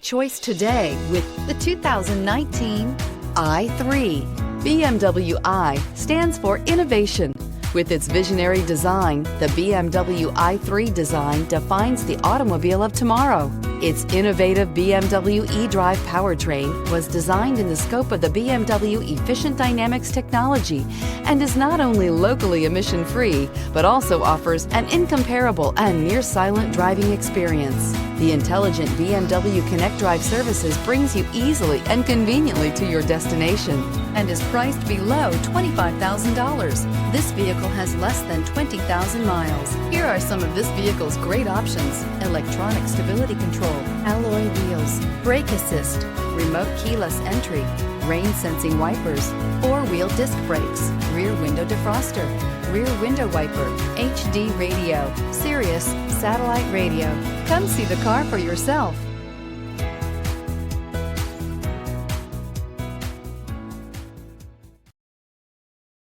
Choice today with the 2019 i3. BMW i stands for innovation. With its visionary design, the BMW i3 design defines the automobile of tomorrow. Its innovative BMW eDrive powertrain was designed in the scope of the BMW Efficient Dynamics technology and is not only locally emission-free, but also offers an incomparable and near-silent driving experience. The intelligent BMW Connect Drive services brings you easily and conveniently to your destination and is priced below $25,000. This vehicle has less than 20,000 miles. Here are some of this vehicle's great options: electronic stability control, alloy wheels, brake assist, remote keyless entry, rain sensing wipers, four-wheel disc brakes, rear window defroster, rear window wiper, HD radio, Sirius satellite radio. Come see the car for yourself.